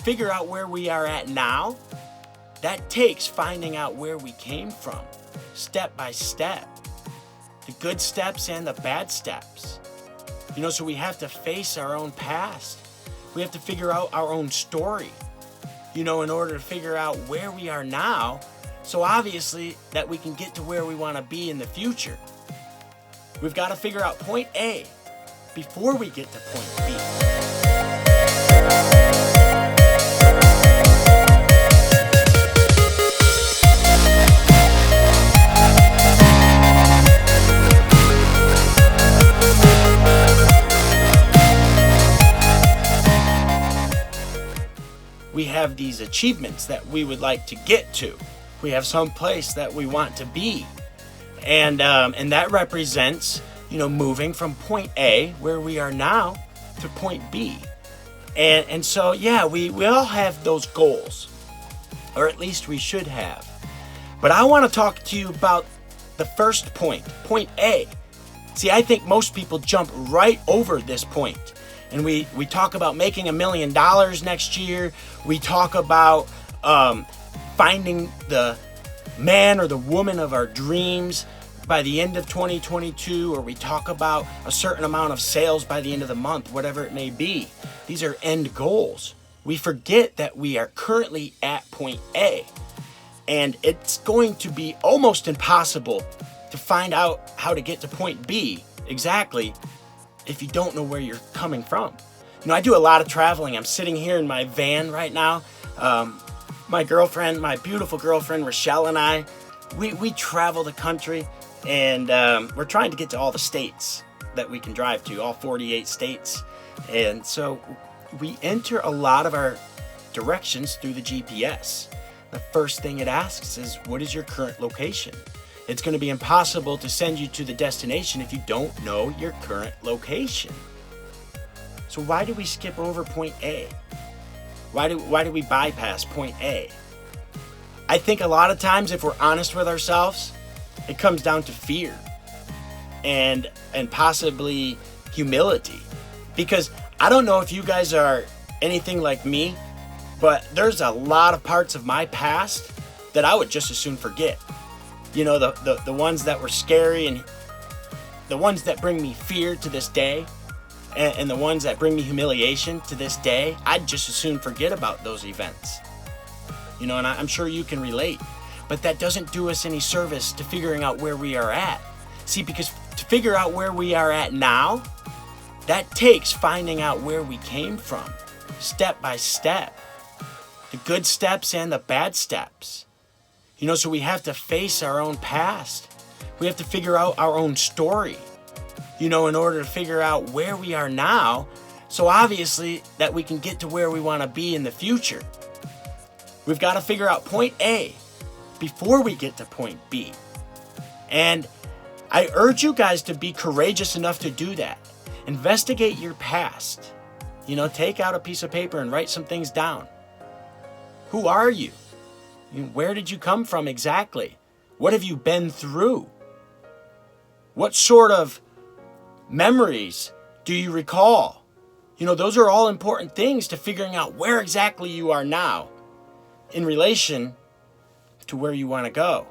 figure out where we are at now, that takes finding out where we came from, step by step. The good steps and the bad steps. So we have to face our own past. We have to figure out our own story, in order to figure out where we are now. So obviously that we can get to where we want to be in the future. We've got to figure out point A before we get to point B. We have these achievements that we would like to get to. We have some place that we want to be. And that represents, moving from point A, where we are now, to point B. And so, we all have those goals. Or at least we should have. But I want to talk to you about the first point A. See, I think most people jump right over this point. And we talk about making $1 million next year. We talk about finding the man or the woman of our dreams by the end of 2022, or we talk about a certain amount of sales by the end of the month, whatever it may be. These are end goals. We forget that we are currently at point A, and it's going to be almost impossible to find out how to get to point B exactly if you don't know where you're coming from. I do a lot of traveling. I'm sitting here in my van right now. My girlfriend, my beautiful girlfriend, Rochelle, and I, we travel the country, and we're trying to get to all the states that we can drive to, all 48 states. And so we enter a lot of our directions through the GPS. The first thing it asks is, what is your current location? It's going to be impossible to send you to the destination if you don't know your current location. So why do we skip over point A? Why do we bypass point A? I think a lot of times, if we're honest with ourselves, it comes down to fear and possibly humility. Because I don't know if you guys are anything like me, but there's a lot of parts of my past that I would just as soon forget. The ones that were scary, and the ones that bring me fear to this day, and the ones that bring me humiliation to this day, I'd just as soon forget about those events. And I'm sure you can relate. But that doesn't do us any service to figuring out where we are at. See, because to figure out where we are at now, that takes finding out where we came from, step by step. The good steps and the bad steps. So we have to face our own past. We have to figure out our own story, in order to figure out where we are now. So obviously that we can get to where we want to be in the future. We've got to figure out point A before we get to point B. And I urge you guys to be courageous enough to do that. Investigate your past. Take out a piece of paper and write some things down. Who are you? Where did you come from exactly? What have you been through? What sort of memories do you recall? Those are all important things to figuring out where exactly you are now in relation to where you want to go.